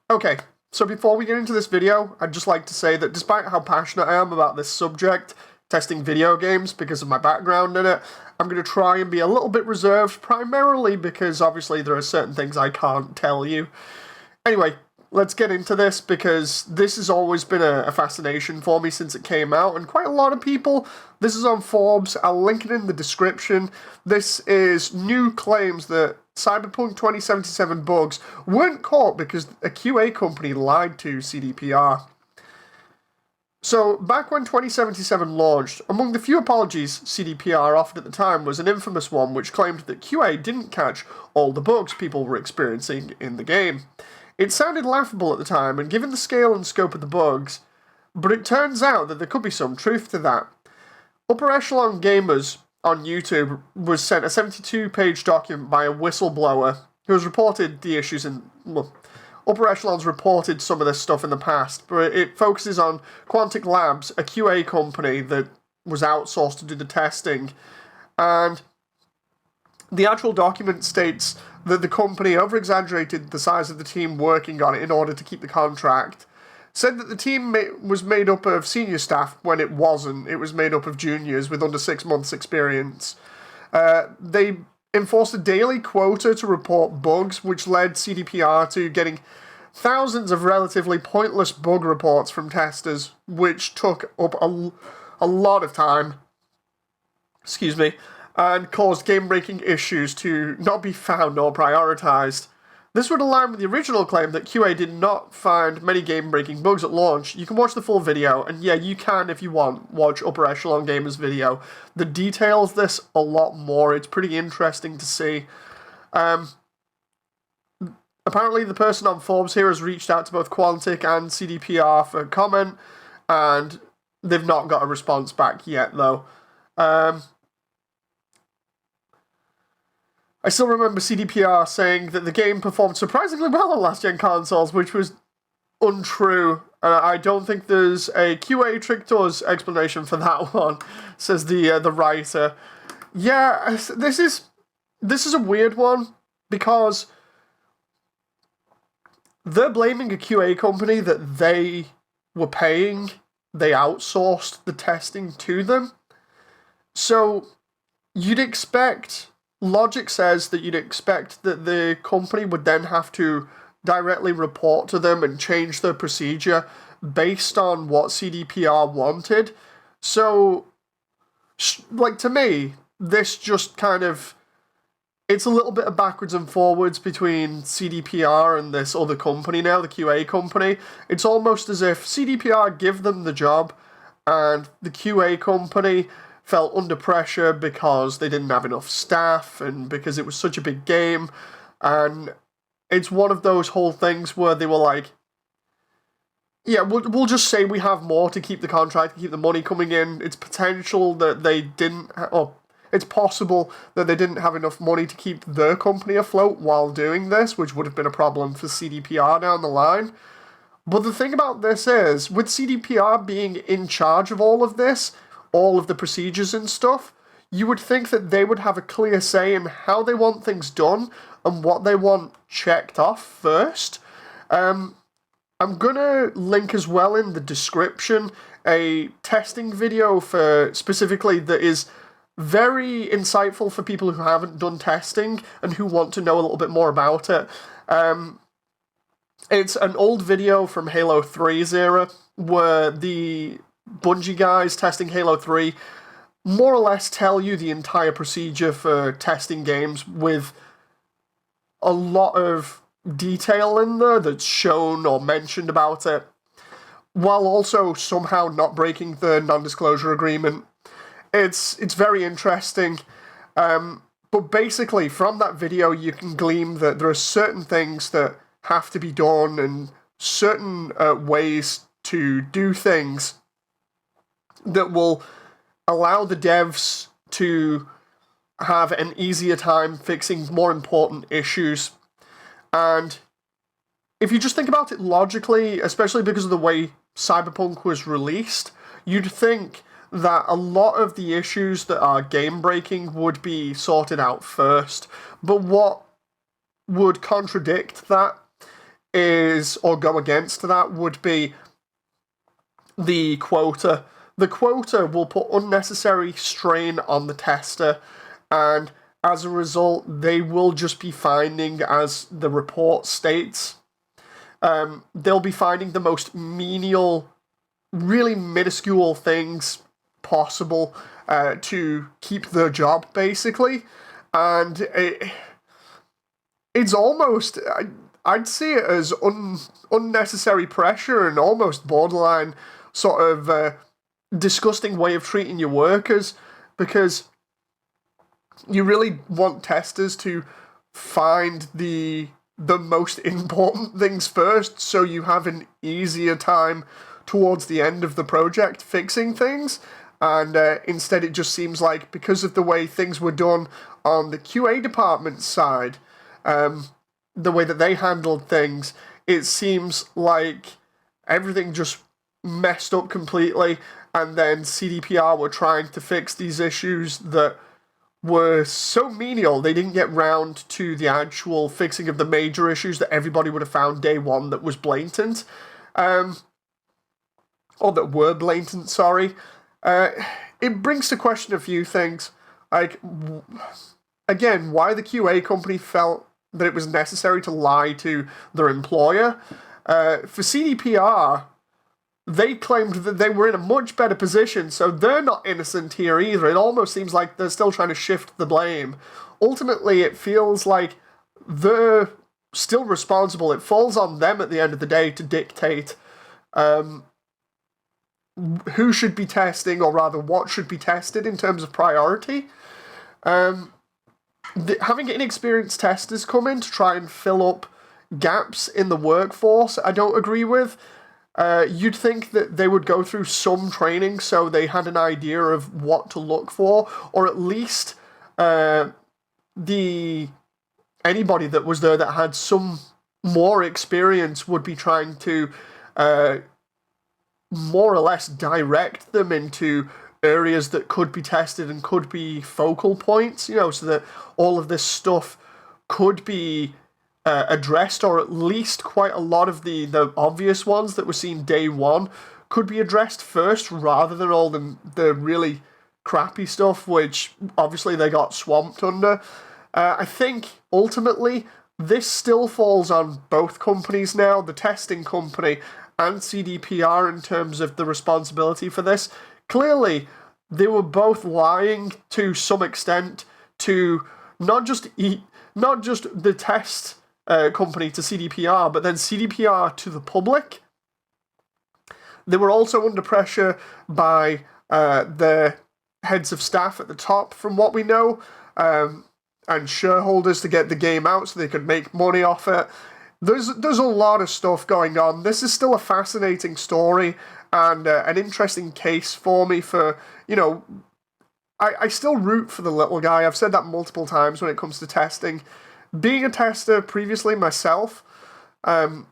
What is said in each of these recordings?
Okay, so before we get into this video, I'd just like to say that despite how passionate I am about this subject, testing video games because of my background in it, I'm going to try and be a little bit reserved, primarily because obviously there are certain things I can't tell you. Anyway, let's get into this because this has always been a fascination for me since it came out, and quite a lot of people. This is on Forbes, I'll link it in the description. This is new claims that Cyberpunk 2077 bugs weren't caught because a QA company lied to CDPR. So, back when 2077 launched, among the few apologies CDPR offered at the time was an infamous one which claimed that QA didn't catch all the bugs people were experiencing in the game. It sounded laughable at the time, and given the scale and scope of the bugs, but it turns out that there could be some truth to that. Upper Echelon Gamers on YouTube was sent a 72-page document by a whistleblower who has reported the issues in... Well, Upper Echelon's reported some of this stuff in the past, but it focuses on Quantic Labs, a QA company that was outsourced to do the testing, and the actual document states that the company over-exaggerated the size of the team working on it in order to keep the contract, said that the team was made up of senior staff when it wasn't. It was made up of juniors with under 6 months experience. They enforced a daily quota to report bugs, which led CDPR to getting thousands of relatively pointless bug reports from testers, which took up a lot of time. Excuse me. And caused game-breaking issues to not be found or prioritized. This would align with the original claim that QA did not find many game-breaking bugs at launch. You can watch the full video, and yeah, you can, if you want, watch Upper Echelon Gamers' video that details this a lot more. It's pretty interesting to see. Apparently, the person on Forbes here has reached out to both Quantic and CDPR for comment, and they've not got a response back yet, though. I still remember CDPR saying that the game performed surprisingly well on last-gen consoles, which was untrue. I don't think there's a QA tricked us explanation for that one, says the writer. Yeah, this is a weird one, because they're blaming a QA company that they were paying. They outsourced the testing to them. So you'd expect... Logic says that you'd expect that the company would then have to directly report to them and change their procedure based on what CDPR wanted. So, like, to me, this just kind of... It's a little bit of backwards and forwards between CDPR and this other company now, the QA company. It's almost as if CDPR give them the job and the QA company felt under pressure because they didn't have enough staff and because it was such a big game. And it's one of those whole things where they were like, yeah, we'll just say we have more to keep the contract, to keep the money coming in. It's potential that they didn't, or it's possible that they didn't have enough money to keep their company afloat while doing this, which would have been a problem for CDPR down the line. But the thing about this is, with CDPR being in charge of all of this, all of the procedures and stuff, you would think that they would have a clear say in how they want things done and what they want checked off first. I'm gonna link as well in the description a testing video for specifically that is very insightful for people who haven't done testing and who want to know a little bit more about it. It's an old video from Halo 3's era where the Bungie guys testing Halo 3 more or less tell you the entire procedure for testing games with a lot of detail in there that's shown or mentioned about it, while also somehow not breaking the non-disclosure agreement. It's very interesting, but basically from that video you can glean that there are certain things that have to be done and certain ways to do things that will allow the devs to have an easier time fixing more important issues. And if you just think about it logically, especially because of the way Cyberpunk was released, you'd think that a lot of the issues that are game-breaking would be sorted out first. But what would contradict that is, or go against that, would be the quota. The quota will put unnecessary strain on the tester, and as a result, they will just be finding, as the report states, they'll be finding the most menial, really minuscule things possible to keep their job, basically. And it's almost, I'd see it as unnecessary pressure and almost borderline sort of disgusting way of treating your workers, because you really want testers to find the most important things first, so you have an easier time towards the end of the project fixing things. And instead it just seems like, because of the way things were done on the QA department side, the way that they handled things, it seems like everything just messed up completely, and then CDPR were trying to fix these issues that were so menial, they didn't get round to the actual fixing of the major issues that everybody would have found day one that was blatant. Or that were blatant, sorry. It brings to question a few things. Like, again, why the QA company felt that it was necessary to lie to their employer. For CDPR, they claimed that they were in a much better position, so they're not innocent here either. It almost seems like they're still trying to shift the blame. Ultimately, it feels like they're still responsible. It falls on them at the end of the day to dictate who should be testing, or rather what should be tested in terms of priority. Having inexperienced testers come in to try and fill up gaps in the workforce, I don't agree with. You'd think that they would go through some training so they had an idea of what to look for, or at least anybody that was there that had some more experience would be trying to more or less direct them into areas that could be tested and could be focal points, so that all of this stuff could be addressed, or at least quite a lot of the obvious ones that were seen day one could be addressed first, rather than all the really crappy stuff, which obviously they got swamped under. I think ultimately this still falls on both companies now, the testing company and CDPR, in terms of the responsibility for this. Clearly, they were both lying to some extent to not just the test company to CDPR, but then CDPR to the public. They were also under pressure by the heads of staff at the top, from what we know, and shareholders to get the game out so they could make money off it. There's a lot of stuff going on. This is still a fascinating story and an interesting case for me for, I still root for the little guy. I've said that multiple times when it comes to testing. Being a tester previously myself, I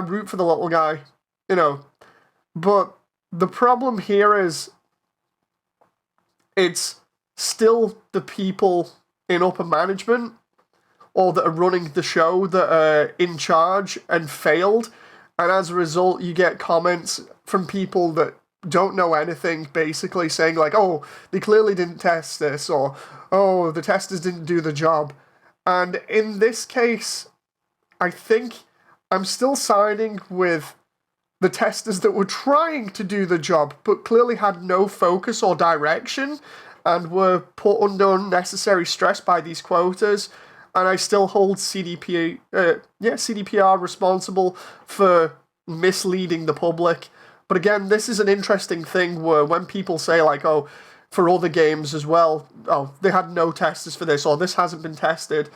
root for the little guy, But the problem here is it's still the people in upper management, or that are running the show, that are in charge and failed. And as a result, you get comments from people that don't know anything, basically saying like, oh, they clearly didn't test this, or, oh, the testers didn't do the job. And in this case, I think I'm still siding with the testers that were trying to do the job, but clearly had no focus or direction, and were put under unnecessary stress by these quotas. And I still hold CDPR responsible for misleading the public. But again, this is an interesting thing where when people say like, oh, for other games as well, oh, they had no testers for this, or this hasn't been tested.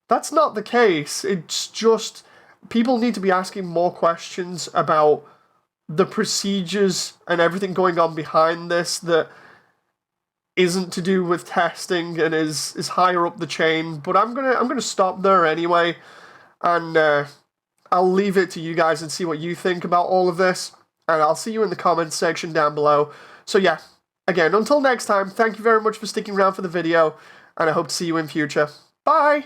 That's not the case. It's just people need to be asking more questions about the procedures and everything going on behind this that isn't to do with testing and is higher up the chain. But I'm gonna stop there anyway, and I'll leave it to you guys and see what you think about all of this, and I'll see you in the comments section down below. So yeah, again, until next time, thank you very much for sticking around for the video, and I hope to see you in future. Bye!